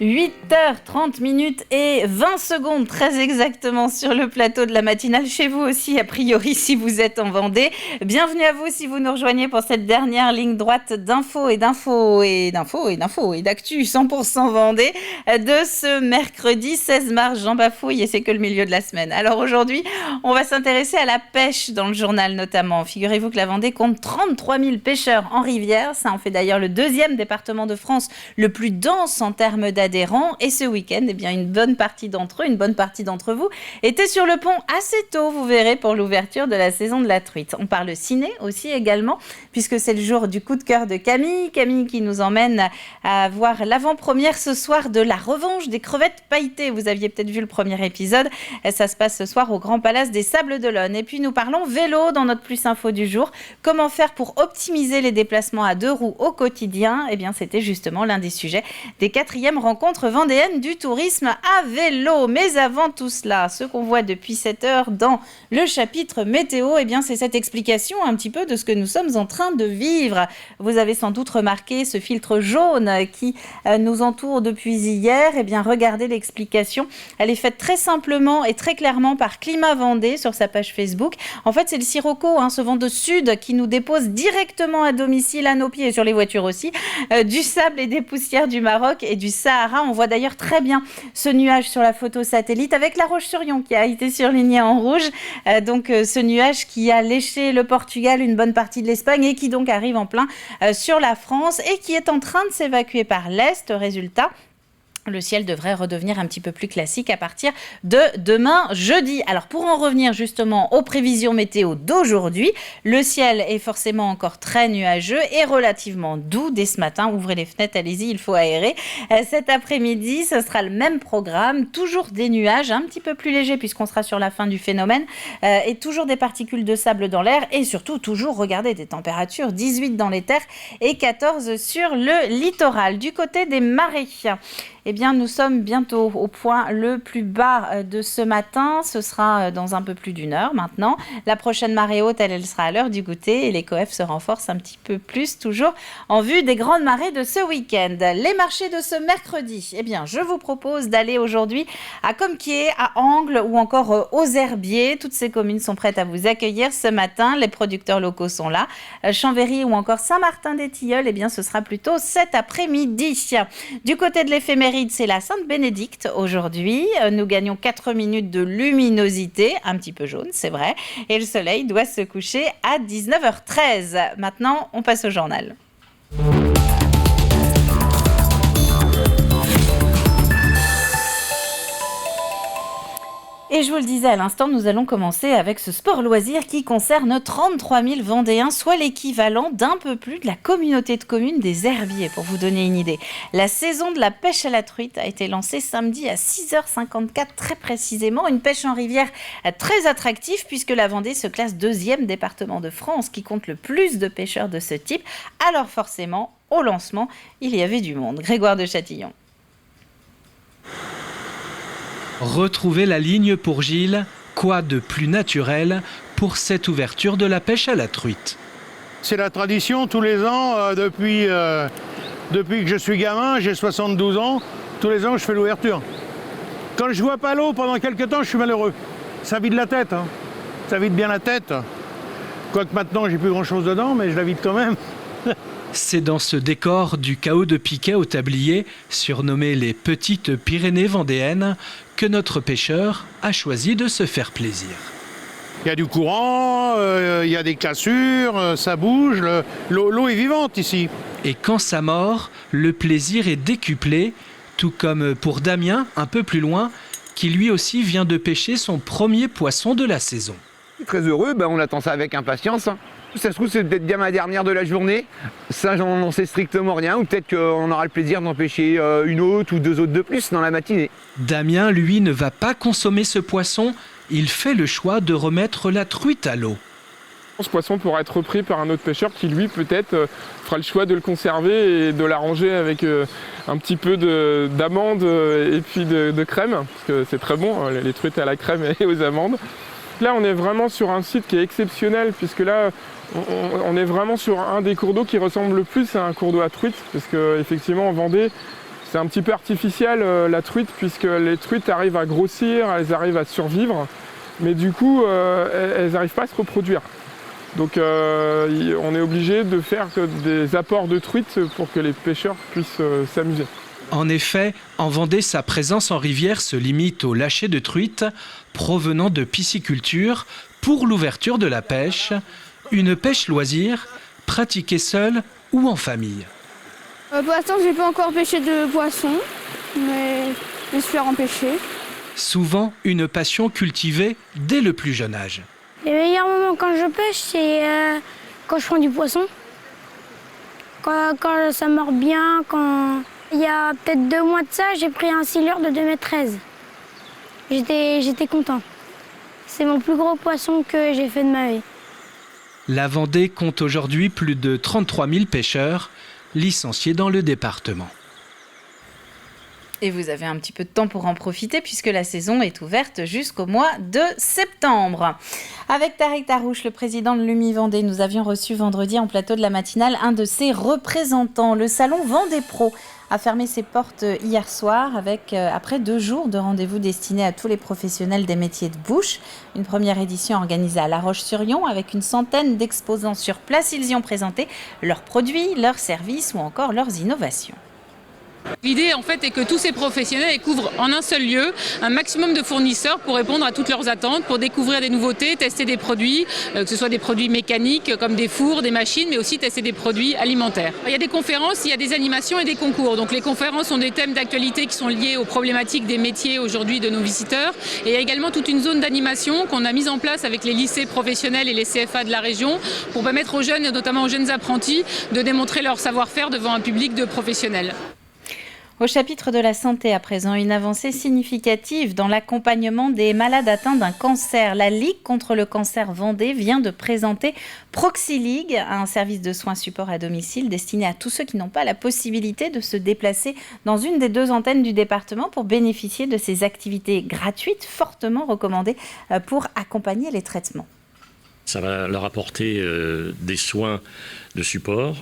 8h30 et 20 secondes, très exactement, sur le plateau de la matinale. Chez vous aussi, a priori, si vous êtes en Vendée. Bienvenue à vous si vous nous rejoignez pour cette dernière ligne droite d'infos et d'actu 100% Vendée de ce mercredi 16 mars. J'en bafouille et c'est que le milieu de la semaine. Alors aujourd'hui, on va s'intéresser à la pêche dans le journal notamment. Figurez-vous que la Vendée compte 33 000 pêcheurs en rivière. Ça en fait d'ailleurs le deuxième département de France le plus dense en termes d'adhérents. Et ce week-end, eh bien, une bonne partie d'entre vous étaient sur le pont assez tôt, vous verrez, pour l'ouverture de la saison de la truite. On parle ciné aussi également, puisque c'est le jour du coup de cœur de Camille. Camille qui nous emmène à voir l'avant-première ce soir de La Revanche des crevettes pailletées. Vous aviez peut-être vu le premier épisode. Ça se passe ce soir au Grand Palace des Sables d'Olonne. Et puis nous parlons vélo dans notre Plus Info du jour. Comment faire pour optimiser les déplacements à deux roues au quotidien ? Eh bien, c'était justement l'un des sujets des 4e rencontres vendéennes du tourisme à vélo. Mais avant tout cela, ce qu'on voit depuis 7 heures dans le chapitre météo, eh bien, c'est cette explication un petit peu de ce que nous sommes en train de vivre. Vous avez sans doute remarqué ce filtre jaune qui nous entoure depuis hier. Eh bien, regardez l'explication. Elle est faite très simplement et très clairement par Climat Vendée sur sa page Facebook. En fait, c'est le sirocco, ce vent de sud qui nous dépose directement à domicile, à nos pieds et sur les voitures aussi, du sable et des poussières du Maroc et du Sahara. On voit d'ailleurs très bien ce nuage sur la photo satellite avec la Roche-sur-Yon qui a été surlignée en rouge. Donc ce nuage qui a léché le Portugal, une bonne partie de l'Espagne et qui donc arrive en plein sur la France et qui est en train de s'évacuer par l'Est. Résultat, le ciel devrait redevenir un petit peu plus classique à partir de demain jeudi. Alors pour en revenir justement aux prévisions météo d'aujourd'hui, le ciel est forcément encore très nuageux et relativement doux dès ce matin. Ouvrez les fenêtres, allez-y, il faut aérer. Cet après-midi, ce sera le même programme, toujours des nuages un petit peu plus légers puisqu'on sera sur la fin du phénomène et toujours des particules de sable dans l'air et surtout toujours, regardez, des températures 18 dans les terres et 14 sur le littoral. Du côté des marées, eh bien, nous sommes bientôt au point le plus bas de ce matin. Ce sera dans un peu plus d'une heure maintenant. La prochaine marée haute, elle sera à l'heure du goûter et les coefs se renforcent un petit peu plus, toujours en vue des grandes marées de ce week-end. Les marchés de ce mercredi, eh bien, je vous propose d'aller aujourd'hui à Compiègne, à Angles ou encore aux Herbiers. Toutes ces communes sont prêtes à vous accueillir ce matin. Les producteurs locaux sont là. Chambéry ou encore Saint-Martin-des-Tilleuls, eh bien, ce sera plutôt cet après-midi. Du côté de l'éphéméride, c'est la Sainte-Bénédicte aujourd'hui. Nous gagnons 4 minutes de luminosité, un petit peu jaune, c'est vrai. Et le soleil doit se coucher à 19h13. Maintenant, on passe au journal. Et je vous le disais à l'instant, nous allons commencer avec ce sport loisir qui concerne 33 000 Vendéens, soit l'équivalent d'un peu plus de la communauté de communes des Herbiers, pour vous donner une idée. La saison de la pêche à la truite a été lancée samedi à 6h54 très précisément. Une pêche en rivière très attractive puisque la Vendée se classe 2e département de France qui compte le plus de pêcheurs de ce type. Alors forcément, au lancement, il y avait du monde. Grégoire de Châtillon. Retrouver la ligne pour Gilles, quoi de plus naturel pour cette ouverture de la pêche à la truite? C'est la tradition tous les ans, depuis que je suis gamin, j'ai 72 ans, tous les ans je fais l'ouverture. Quand je vois pas l'eau pendant quelques temps, je suis malheureux. Ça vide la tête, ça vide bien la tête. Quoique maintenant j'ai plus grand chose dedans, mais je la vide quand même. C'est dans ce décor du chaos de Piquet au tablier, surnommé les Petites Pyrénées vendéennes, que notre pêcheur a choisi de se faire plaisir. Il y a du courant, il y a des cassures, ça bouge, l'eau est vivante ici. Et quand ça mord, le plaisir est décuplé, tout comme pour Damien, un peu plus loin, qui lui aussi vient de pêcher son premier poisson de la saison. Très heureux, on attend ça avec impatience. Ça se trouve, c'est peut-être bien ma dernière de la journée. Ça, j'en sais strictement rien. Ou peut-être qu'on aura le plaisir d'en pêcher une autre ou 2 autres de plus dans la matinée. Damien, lui, ne va pas consommer ce poisson. Il fait le choix de remettre la truite à l'eau. Ce poisson pourra être repris par un autre pêcheur qui, lui, peut-être, fera le choix de le conserver et de l'arranger avec un petit peu d'amandes et puis de crème. Parce que c'est très bon, les truites à la crème et aux amandes. Là, on est vraiment sur un site qui est exceptionnel, puisque là, on est vraiment sur un des cours d'eau qui ressemble le plus à un cours d'eau à truite, parce qu'effectivement, en Vendée, C'est un petit peu artificiel la truite, puisque les truites arrivent à grossir, elles arrivent à survivre, mais du coup elles n'arrivent pas à se reproduire. Donc on est obligé de faire des apports de truites pour que les pêcheurs puissent s'amuser. En effet, en Vendée, sa présence en rivière se limite au lâcher de truites provenant de pisciculture pour l'ouverture de la pêche, une pêche loisir pratiquée seule ou en famille. Pour l'instant, j'ai pas encore pêché de poisson, mais j'espère en pêcher. Souvent une passion cultivée dès le plus jeune âge. Les meilleurs moments quand je pêche, c'est quand je prends du poisson. Quand ça mord bien, quand... Il y a peut-être 2 mois de ça, j'ai pris un silure de 2,13 m. J'étais content. C'est mon plus gros poisson que j'ai fait de ma vie. La Vendée compte aujourd'hui plus de 33 000 pêcheurs licenciés dans le département. Et vous avez un petit peu de temps pour en profiter puisque la saison est ouverte jusqu'au mois de septembre. Avec Tarek Tarouche, le président de l'UMI Vendée, nous avions reçu vendredi en plateau de la matinale un de ses représentants. Le salon Vendée Pro a fermé ses portes hier soir après 2 jours de rendez-vous destinés à tous les professionnels des métiers de bouche. Une première édition organisée à La Roche-sur-Yon avec une centaine d'exposants sur place. Ils y ont présenté leurs produits, leurs services ou encore leurs innovations. L'idée en fait est que tous ces professionnels couvrent en un seul lieu un maximum de fournisseurs pour répondre à toutes leurs attentes, pour découvrir des nouveautés, tester des produits, que ce soit des produits mécaniques comme des fours, des machines, mais aussi tester des produits alimentaires. Il y a des conférences, il y a des animations et des concours. Donc les conférences ont des thèmes d'actualité qui sont liés aux problématiques des métiers aujourd'hui de nos visiteurs. Et il y a également toute une zone d'animation qu'on a mise en place avec les lycées professionnels et les CFA de la région pour permettre aux jeunes, et notamment aux jeunes apprentis, de démontrer leur savoir-faire devant un public de professionnels. Au chapitre de la santé, à présent, une avancée significative dans l'accompagnement des malades atteints d'un cancer. La Ligue contre le cancer Vendée vient de présenter ProxyLigue, un service de soins support à domicile destiné à tous ceux qui n'ont pas la possibilité de se déplacer dans une des 2 antennes du département pour bénéficier de ces activités gratuites fortement recommandées pour accompagner les traitements. Ça va leur apporter des soins de support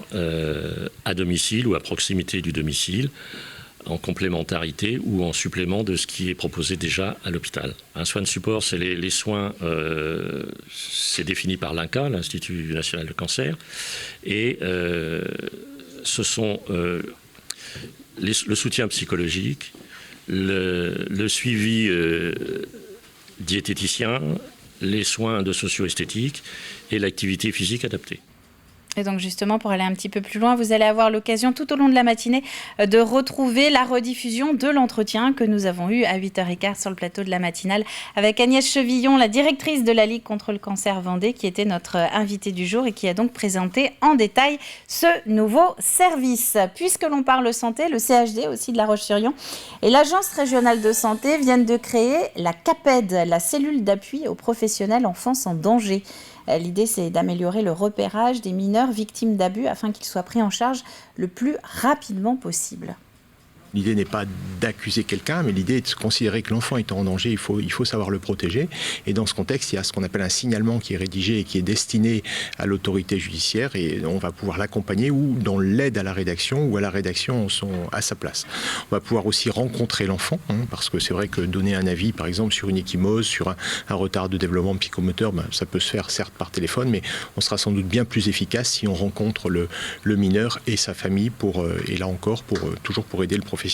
à domicile ou à proximité du domicile, en complémentarité ou en supplément de ce qui est proposé déjà à l'hôpital. Un soin de support, c'est les soins, c'est défini par l'INCa, l'Institut national de cancer, et ce sont le soutien psychologique, le suivi diététicien, les soins de socio-esthétique et l'activité physique adaptée. Et donc justement, pour aller un petit peu plus loin, vous allez avoir l'occasion tout au long de la matinée de retrouver la rediffusion de l'entretien que nous avons eu à 8h15 sur le plateau de la matinale avec Agnès Chevillon, la directrice de la Ligue contre le cancer Vendée, qui était notre invitée du jour et qui a donc présenté en détail ce nouveau service. Puisque l'on parle santé, le CHD aussi de La Roche-sur-Yon et l'Agence régionale de santé viennent de créer la CAPED, la cellule d'appui aux professionnels enfance en danger. L'idée, c'est d'améliorer le repérage des mineurs victimes d'abus afin qu'ils soient pris en charge le plus rapidement possible. L'idée n'est pas d'accuser quelqu'un, mais l'idée est de considérer que l'enfant est en danger, il faut savoir le protéger. Et dans ce contexte, il y a ce qu'on appelle un signalement qui est rédigé et qui est destiné à l'autorité judiciaire et on va pouvoir l'accompagner ou dans l'aide à la rédaction ou à la rédaction à sa place. On va pouvoir aussi rencontrer l'enfant, parce que c'est vrai que donner un avis, par exemple, sur une ecchymose, sur un retard de développement psychomoteur, ça peut se faire certes par téléphone, mais on sera sans doute bien plus efficace si on rencontre le mineur et sa famille et là encore, toujours pour aider le professionnel.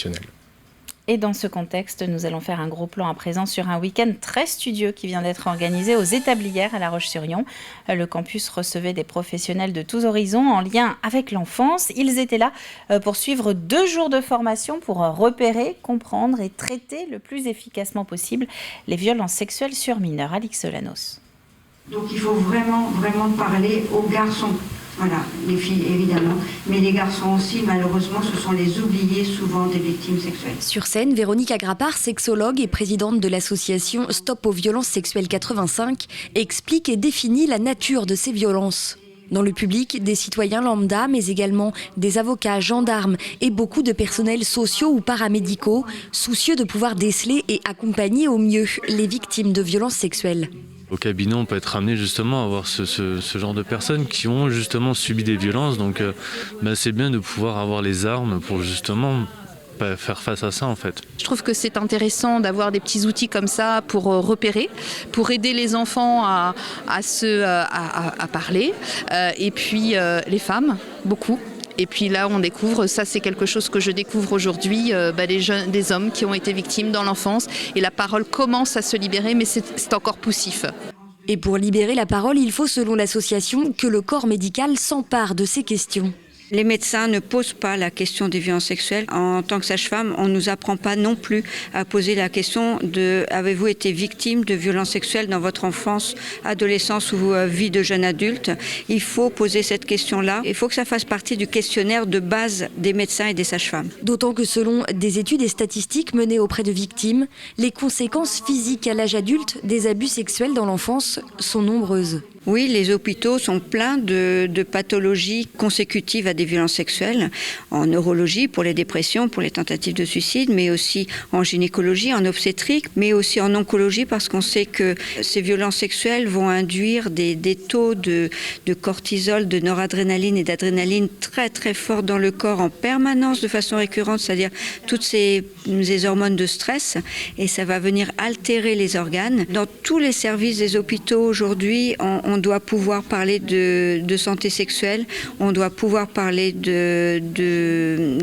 Et dans ce contexte, nous allons faire un gros plan à présent sur un week-end très studieux qui vient d'être organisé aux Établières à La Roche-sur-Yon. Le campus recevait des professionnels de tous horizons en lien avec l'enfance. Ils étaient là pour suivre 2 jours de formation pour repérer, comprendre et traiter le plus efficacement possible les violences sexuelles sur mineurs. Alix Solanos. Donc il faut vraiment parler aux garçons. Voilà, les filles évidemment, mais les garçons aussi, malheureusement, ce sont les oubliés souvent des victimes sexuelles. Sur scène, Véronique Agrapard, sexologue et présidente de l'association Stop aux violences sexuelles 85, explique et définit la nature de ces violences. Dans le public, des citoyens lambda, mais également des avocats, gendarmes et beaucoup de personnels sociaux ou paramédicaux, soucieux de pouvoir déceler et accompagner au mieux les victimes de violences sexuelles. Au cabinet, on peut être amené justement à avoir ce genre de personnes qui ont justement subi des violences. Donc c'est bien de pouvoir avoir les armes pour justement faire face à ça en fait. Je trouve que c'est intéressant d'avoir des petits outils comme ça pour repérer, pour aider les enfants à parler, et puis les femmes, beaucoup. Et puis là, on découvre, ça c'est quelque chose que je découvre aujourd'hui, des hommes qui ont été victimes dans l'enfance. Et la parole commence à se libérer, mais c'est encore poussif. Et pour libérer la parole, il faut, selon l'association, que le corps médical s'empare de ces questions. Les médecins ne posent pas la question des violences sexuelles. En tant que sage-femme, on ne nous apprend pas non plus à poser la question de « avez-vous été victime de violences sexuelles dans votre enfance, adolescence ou vie de jeune adulte ?» Il faut poser cette question-là. Il faut que ça fasse partie du questionnaire de base des médecins et des sages-femmes. D'autant que selon des études et statistiques menées auprès de victimes, les conséquences physiques à l'âge adulte des abus sexuels dans l'enfance sont nombreuses. Oui, les hôpitaux sont pleins de pathologies consécutives à des violences sexuelles, en neurologie pour les dépressions, pour les tentatives de suicide, mais aussi en gynécologie, en obstétrique, mais aussi en oncologie parce qu'on sait que ces violences sexuelles vont induire des taux de cortisol, de noradrénaline et d'adrénaline très très forts dans le corps en permanence de façon récurrente, c'est-à-dire toutes ces hormones de stress, et ça va venir altérer les organes. Dans tous les services des hôpitaux aujourd'hui, on doit pouvoir parler de santé sexuelle, on doit pouvoir parler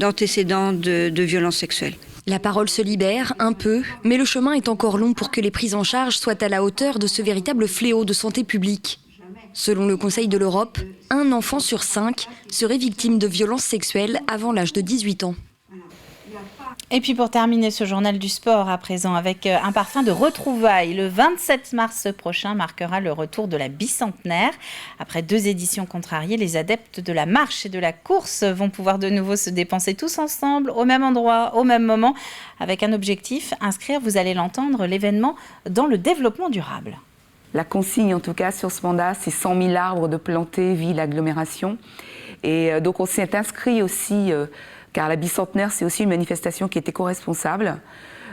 d'antécédents de violences sexuelles. La parole se libère un peu, mais le chemin est encore long pour que les prises en charge soient à la hauteur de ce véritable fléau de santé publique. Selon le Conseil de l'Europe, 1 enfant sur 5 serait victime de violences sexuelles avant l'âge de 18 ans. Et puis pour terminer ce journal du sport à présent avec un parfum de retrouvailles. Le 27 mars prochain marquera le retour de la bicentenaire. Après 2 éditions contrariées, les adeptes de la marche et de la course vont pouvoir de nouveau se dépenser tous ensemble, au même endroit, au même moment, avec un objectif, inscrire, vous allez l'entendre, l'événement dans le développement durable. La consigne en tout cas sur ce mandat, c'est 100 000 arbres de plantés, ville, agglomération. Et donc on s'est inscrit aussi... car la bicentenaire, c'est aussi une manifestation qui est éco-responsable.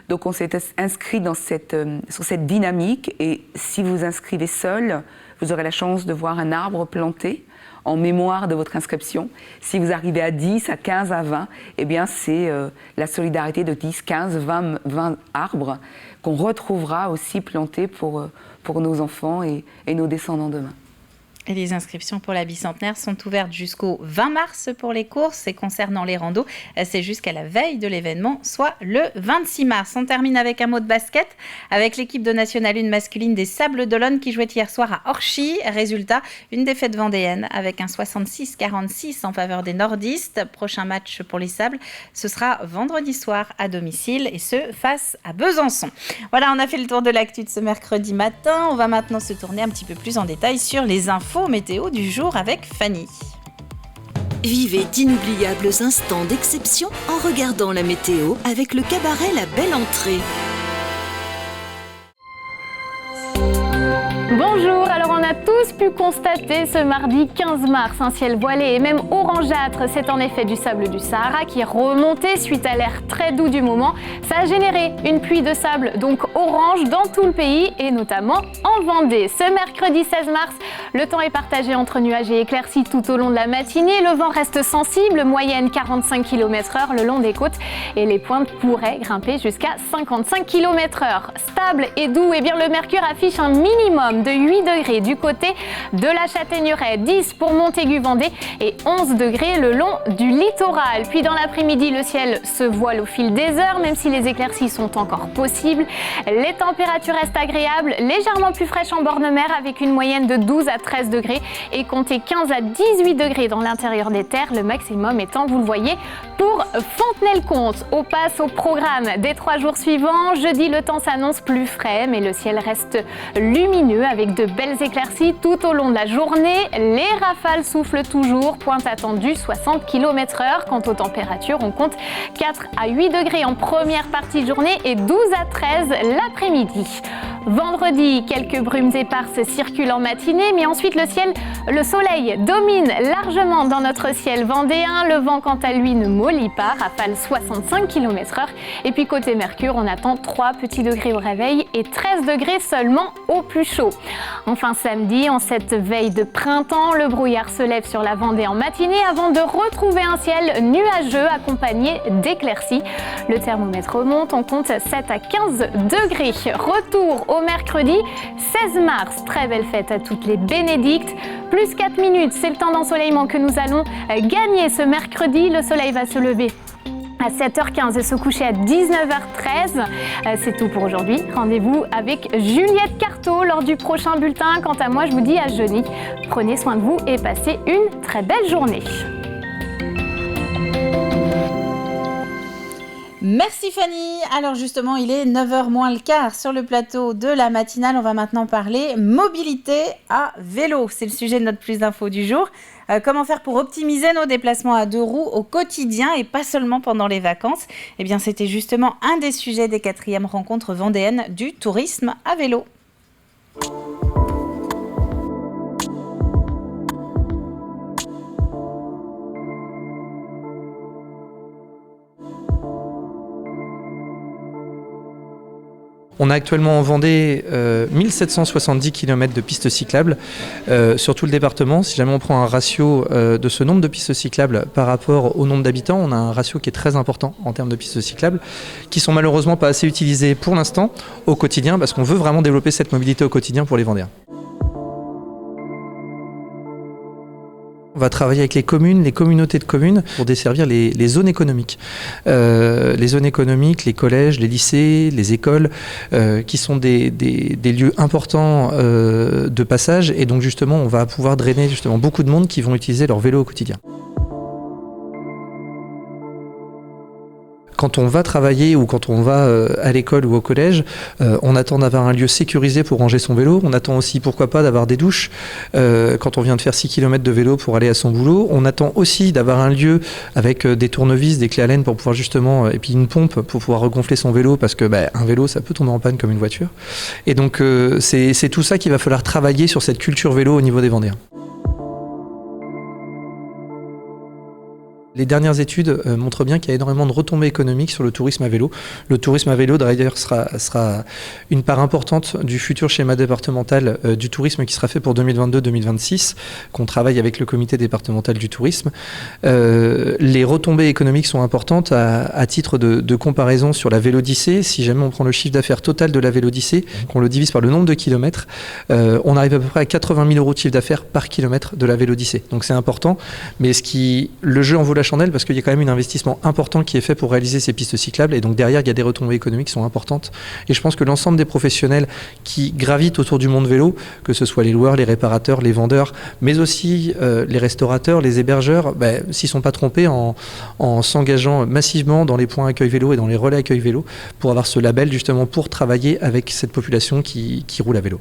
Donc on s'est inscrit sur cette dynamique, et si vous inscrivez seul, vous aurez la chance de voir un arbre planté en mémoire de votre inscription. Si vous arrivez à 10, à 15, à 20, eh bien c'est la solidarité de 10, 15, 20 arbres qu'on retrouvera aussi plantés pour nos enfants et nos descendants demain. Et les inscriptions pour la bicentenaire sont ouvertes jusqu'au 20 mars pour les courses. Et concernant les randos, c'est jusqu'à la veille de l'événement, soit le 26 mars. On termine avec un mot de basket, avec l'équipe de National 1 masculine des Sables d'Olonne qui jouait hier soir à Orchy. Résultat, une défaite vendéenne avec un 66-46 en faveur des nordistes. Prochain match pour les Sables, ce sera vendredi soir à domicile, et ce, face à Besançon. Voilà, on a fait le tour de l'actu de ce mercredi matin. On va maintenant se tourner un petit peu plus en détail sur les infos météo du jour avec Fanny. Vivez d'inoubliables instants d'exception en regardant la météo avec le cabaret La Belle Entrée. Bonjour, alors on a tous pu constater ce mardi 15 mars un ciel voilé et même orangeâtre. C'est en effet du sable du Sahara qui est remonté suite à l'air très doux du moment. Ça a généré une pluie de sable donc orange dans tout le pays et notamment en Vendée. Ce mercredi 16 mars, le temps est partagé entre nuages et éclaircies tout au long de la matinée. Le vent reste sensible, moyenne 45 km/h le long des côtes, et les pointes pourraient grimper jusqu'à 55 km/h. Stable et doux, et bien le mercure affiche un minimum de 8 degrés du côté de la Châtaigneraie, 10 pour Montaigu-Vendée et 11 degrés le long du littoral. Puis dans l'après-midi, le ciel se voile au fil des heures, même si les éclaircies sont encore possibles. Les températures restent agréables, légèrement plus fraîches en bord de mer avec une moyenne de 12 à 13 degrés et comptez 15 à 18 degrés dans l'intérieur des terres, le maximum étant, vous le voyez, pour Fontenay-le-Comte. On passe au programme des 3 jours suivants. Jeudi, le temps s'annonce plus frais, mais le ciel reste lumineux avec de belles éclaircies tout au long de la journée. Les rafales soufflent toujours, pointe attendue 60 km/h. Quant aux températures, on compte 4 à 8 degrés en première partie de journée et 12 à 13 l'après-midi. Vendredi, quelques brumes éparses circulent en matinée, mais ensuite le soleil domine largement dans notre ciel vendéen. Le vent, quant à lui, ne mollit pas, rafale 65 km/h. Et puis côté Mercure, on attend 3 petits degrés au réveil et 13 degrés seulement au plus chaud. Enfin samedi, en cette veille de printemps, le brouillard se lève sur la Vendée en matinée avant de retrouver un ciel nuageux accompagné d'éclaircies. Le thermomètre remonte, on compte 7 à 15 degrés. Retour au mercredi 16 mars, très belle fête à toutes les bénédictes. Plus 4 minutes, c'est le temps d'ensoleillement que nous allons gagner ce mercredi. Le soleil va se lever à 7h15 et se coucher à 19h13. C'est tout pour aujourd'hui. Rendez-vous avec Juliette Carteau lors du prochain bulletin. Quant à moi, je vous dis à jeudi. Prenez soin de vous et passez une très belle journée. Merci Fanny. Alors justement, il est 9h moins le quart sur le plateau de la matinale. On va maintenant parler mobilité à vélo. C'est le sujet de notre plus d'infos du jour. Comment faire pour optimiser nos déplacements à 2 roues au quotidien et pas seulement pendant les vacances ? Eh bien, c'était justement un des sujets des 4e rencontres vendéennes du tourisme à vélo. On a actuellement en Vendée 1770 km de pistes cyclables sur tout le département. Si jamais on prend un ratio de ce nombre de pistes cyclables par rapport au nombre d'habitants, on a un ratio qui est très important en termes de pistes cyclables, qui sont malheureusement pas assez utilisées pour l'instant au quotidien, parce qu'on veut vraiment développer cette mobilité au quotidien pour les Vendéens. On va travailler avec les communes, les communautés de communes pour desservir les zones économiques. Les zones économiques, les collèges, les lycées, les écoles, qui sont des lieux importants de passage. Et donc justement, on va pouvoir drainer justement beaucoup de monde qui vont utiliser leur vélo au quotidien. Quand on va travailler ou quand on va à l'école ou au collège, on attend d'avoir un lieu sécurisé pour ranger son vélo. On attend aussi, pourquoi pas, d'avoir des douches quand on vient de faire 6 km de vélo pour aller à son boulot. On attend aussi d'avoir un lieu avec des tournevis, des clés à laine pour pouvoir justement, et puis une pompe pour pouvoir regonfler son vélo, parce que un vélo, ça peut tomber en panne comme une voiture. Et donc c'est tout ça qu'il va falloir travailler sur cette culture vélo au niveau des Vendéens. Les dernières études montrent bien qu'il y a énormément de retombées économiques sur le tourisme à vélo. Le tourisme à vélo, d'ailleurs, sera une part importante du futur schéma départemental du tourisme qui sera fait pour 2022-2026, qu'on travaille avec le comité départemental du tourisme. Les retombées économiques sont importantes à titre de comparaison sur la Vélodyssée. Si jamais on prend le chiffre d'affaires total de la Vélodyssée, qu'on le divise par le nombre de kilomètres, on arrive à peu près à 80 000 € de chiffre d'affaires par kilomètre de la Vélodyssée. Donc c'est important, mais le jeu en vaut la chandelle, parce qu'il y a quand même un investissement important qui est fait pour réaliser ces pistes cyclables, et donc derrière il y a des retombées économiques qui sont importantes, et je pense que l'ensemble des professionnels qui gravitent autour du monde vélo, que ce soit les loueurs, les réparateurs, les vendeurs, mais aussi les restaurateurs, les hébergeurs, s'ils ne sont pas trompés en s'engageant massivement dans les points accueil vélo et dans les relais accueil vélo pour avoir ce label justement pour travailler avec cette population qui roule à vélo.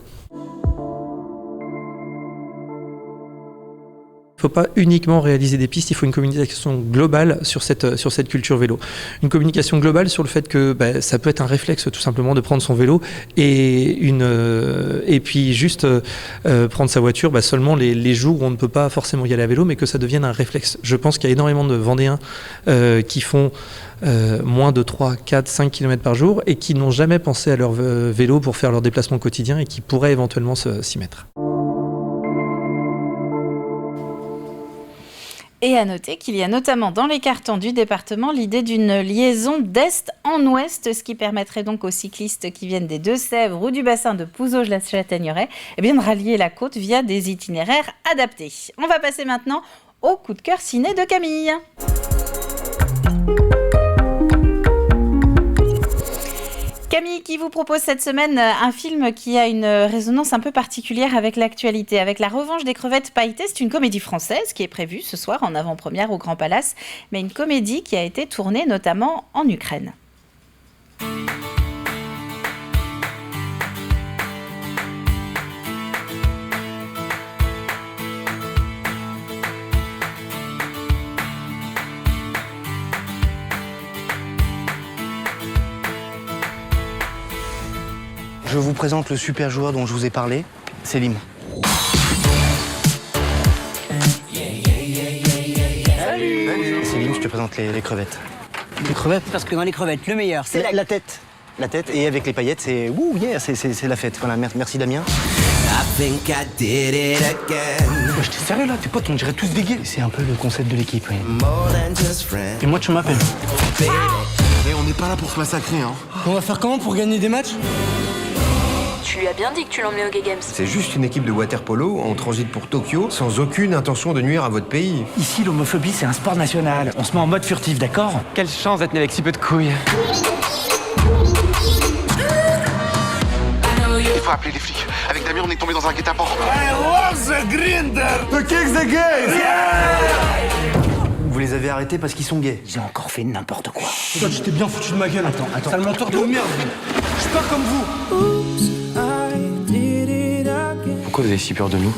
Il ne faut pas uniquement réaliser des pistes, il faut une communication globale sur cette culture vélo. Une communication globale sur le fait que ça peut être un réflexe tout simplement de prendre son vélo et puis juste prendre sa voiture seulement les jours où on ne peut pas forcément y aller à vélo, mais que ça devienne un réflexe. Je pense qu'il y a énormément de Vendéens qui font moins de 3, 4, 5 km par jour et qui n'ont jamais pensé à leur vélo pour faire leur déplacement quotidien et qui pourraient éventuellement s'y mettre. Et à noter qu'il y a notamment dans les cartons du département l'idée d'une liaison d'est en ouest, ce qui permettrait donc aux cyclistes qui viennent des Deux-Sèvres ou du bassin de Pouzauges-la-Châtaigneraie de rallier la côte via des itinéraires adaptés. On va passer maintenant au coup de cœur ciné de Camille. Camille qui vous propose cette semaine un film qui a une résonance un peu particulière avec l'actualité. Avec La Revanche des crevettes pailletées, c'est une comédie française qui est prévue ce soir en avant-première au Grand Palace, mais une comédie qui a été tournée notamment en Ukraine. Je vous présente le super joueur dont je vous ai parlé, Selim. Salut. Selim, je te présente les crevettes. Les crevettes? Parce que dans les crevettes, le meilleur, c'est la tête. La tête, et avec les paillettes, c'est c'est la fête. Voilà, merci Damien. Moi, j'étais sérieux là, tes potes, on dirait tous des gays. C'est un peu le concept de l'équipe, oui. Et moi, tu m'appelles. Mais on n'est pas là pour se massacrer, hein. On va faire comment pour gagner des matchs? Tu lui as bien dit que tu l'emmenais au Gay Games. C'est juste une équipe de water-polo en transit pour Tokyo, sans aucune intention de nuire à votre pays. Ici, l'homophobie, c'est un sport national. On se met en mode furtif, d'accord? Quelle chance d'être né avec si peu de couilles. Il faut appeler les flics. Avec Damien, on est tombé dans un guet-apens. I love the grinder to kick the gays. Vous les avez arrêtés parce qu'ils sont gays. J'ai encore fait n'importe quoi. Toi, tu t'es bien foutu de ma gueule. Attends. Sale menteur de merde. Je suis pas comme vous. Pourquoi vous avez si peur de nous?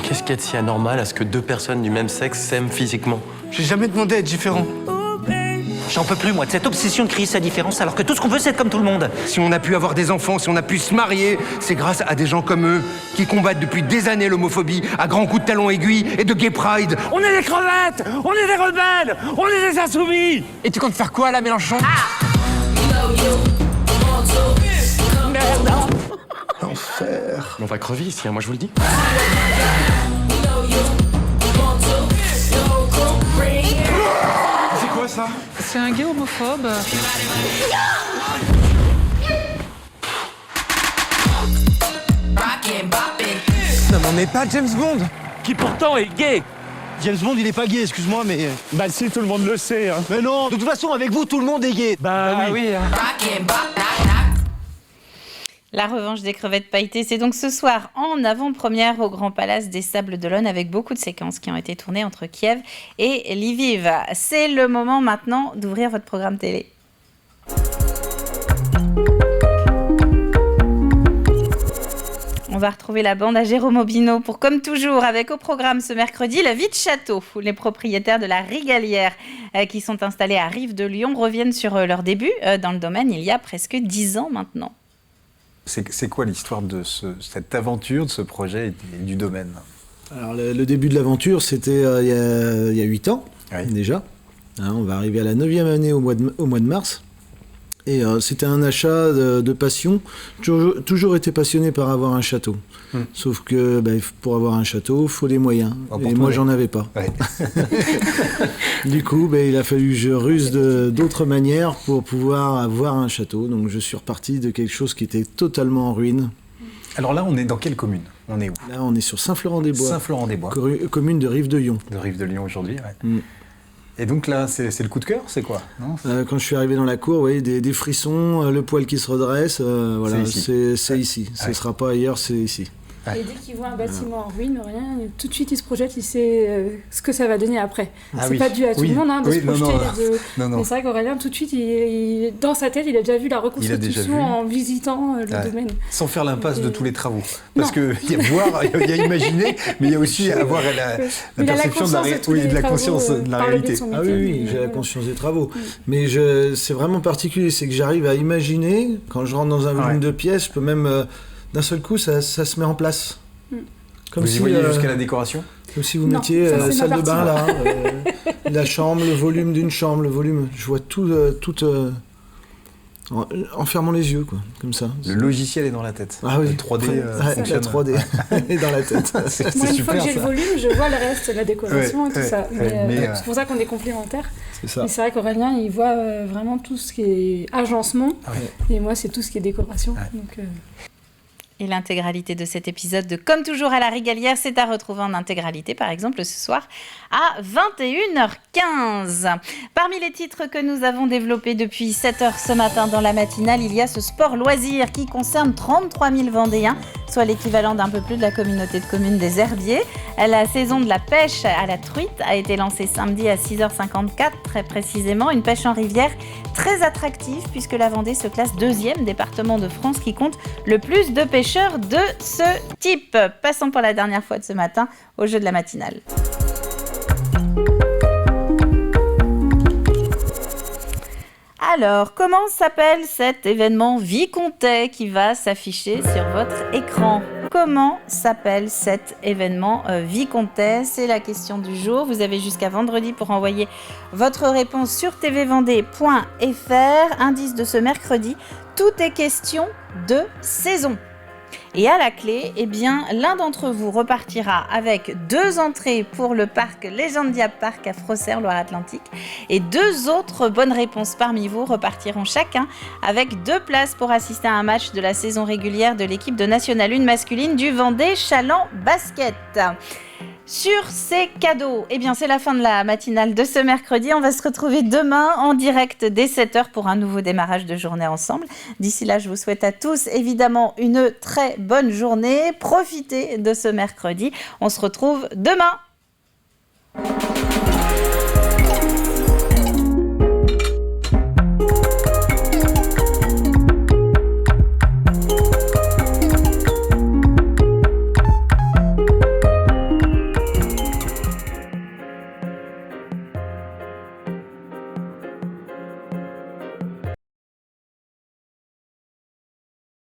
Qu'est-ce qu'il y a de si anormal à ce que deux personnes du même sexe s'aiment physiquement? J'ai jamais demandé à être différent. J'en peux plus, moi, de cette obsession de créer sa différence, alors que tout ce qu'on veut, c'est être comme tout le monde. Si on a pu avoir des enfants, si on a pu se marier, c'est grâce à des gens comme eux, qui combattent depuis des années l'homophobie à grands coups de talons aiguilles et de gay pride. On est des crevettes! On est des rebelles! On est des insoumis! Et tu comptes faire quoi, là, Mélenchon? Merde! Enfer. On va crever ici, hein, moi je vous le dis. C'est quoi ça? C'est un gay homophobe. Non, mais on n'est pas James Bond. Qui pourtant est gay. James Bond, il est pas gay, excuse-moi, mais... Bah si, tout le monde le sait, hein. Mais non, de toute façon, avec vous, tout le monde est gay. Bah oui. Hein. La revanche des crevettes pailletées, c'est donc ce soir en avant-première au Grand Palace des Sables d'Olonne avec beaucoup de séquences qui ont été tournées entre Kiev et Lviv. C'est le moment maintenant d'ouvrir votre programme télé. On va retrouver la bande à Jérôme Aubineau pour, comme toujours, avec au programme ce mercredi, la vie de château. Les propriétaires de la Rigalière qui sont installés à Rive de Lyon reviennent sur leur début dans le domaine il y a presque 10 ans maintenant. C'est quoi l'histoire de cette aventure, de ce projet et du domaine? Alors le début de l'aventure, c'était il y a 8 ans, déjà. Hein, on va arriver à la 9e année au mois de mars. Et c'était un achat de passion. Toujours été passionné par avoir un château. Sauf que pour avoir un château, il faut des moyens. Et moi, j'en avais pas. Ouais. Du coup, il a fallu que je ruse d'autres manières pour pouvoir avoir un château. Donc je suis reparti de quelque chose qui était totalement en ruine. Alors là, on est dans quelle commune? On est où? Là, on est sur Saint-Florent-des-Bois. Saint-Florent-des-Bois. Commune de Rive de Lyon. De Rive de Lyon aujourd'hui, ouais. Et donc là, c'est le coup de cœur, c'est quoi? Non, quand je suis arrivé dans la cour, oui, des frissons, le poil qui se redresse, voilà, c'est ici. Ce ne sera pas ailleurs, c'est ici. Et dès qu'il voit un bâtiment en ruine, rien, tout de suite il se projette, il sait ce que ça va donner après. C'est pas dû à tout le monde de se projeter. Mais c'est vrai qu'Aurélien, tout de suite, dans sa tête, il a déjà vu la reconstruction en visitant le domaine. Sans faire l'impasse de tous les travaux. Parce qu'il y a imaginer, mais il y a aussi avoir la perception de la conscience de la réalité. Ah oui, j'ai la conscience des travaux. Mais c'est vraiment particulier, c'est que j'arrive à imaginer, quand je rentre dans un volume de pièces, je peux même... d'un seul coup, ça se met en place. Comme vous y voyez jusqu'à la décoration? Comme si vous mettiez la salle de bain là, la chambre, le volume d'une chambre, le volume. Je vois tout en fermant les yeux, quoi, comme ça. Le logiciel est dans la tête. Ah oui. Le 3D fonctionne. La 3D est dans la tête. Moi, une fois que j'ai le volume, je vois le reste, la décoration et tout ça. C'est pour ça qu'on est complémentaires. C'est ça. Et c'est vrai qu'Aurélien, il voit vraiment tout ce qui est agencement. Et moi, c'est tout ce qui est décoration. Donc, Et l'intégralité de cet épisode de Comme toujours à la Rigalière, c'est à retrouver en intégralité, par exemple, ce soir à 21h15. Parmi les titres que nous avons développés depuis 7h ce matin dans la matinale, il y a ce sport loisir qui concerne 33 000 Vendéens, soit l'équivalent d'un peu plus de la communauté de communes des Herbiers. La saison de la pêche à la truite a été lancée samedi à 6h54, très précisément. Une pêche en rivière très attractive puisque la Vendée se classe 2e département de France qui compte le plus de pêcheurs de ce type. Passons pour la dernière fois de ce matin au jeu de la matinale. Alors, comment s'appelle cet événement vicomtais qui va s'afficher sur votre écran ? Comment s'appelle cet événement vicomtais ? C'est la question du jour. Vous avez jusqu'à vendredi pour envoyer votre réponse sur tvvendée.fr. Indice de ce mercredi, tout est question de saison. Et à la clé, eh bien, l'un d'entre vous repartira avec 2 entrées pour le parc Legendia Park à Frossères, Loire-Atlantique. Et 2 autres bonnes réponses parmi vous repartiront chacun avec 2 places pour assister à un match de la saison régulière de l'équipe de National 1 masculine du Vendée Chaland Basket. Sur ces cadeaux, eh bien, c'est la fin de la matinale de ce mercredi. On va se retrouver demain en direct dès 7h pour un nouveau démarrage de journée ensemble. D'ici là, je vous souhaite à tous évidemment une très bonne journée. Profitez de ce mercredi. On se retrouve demain.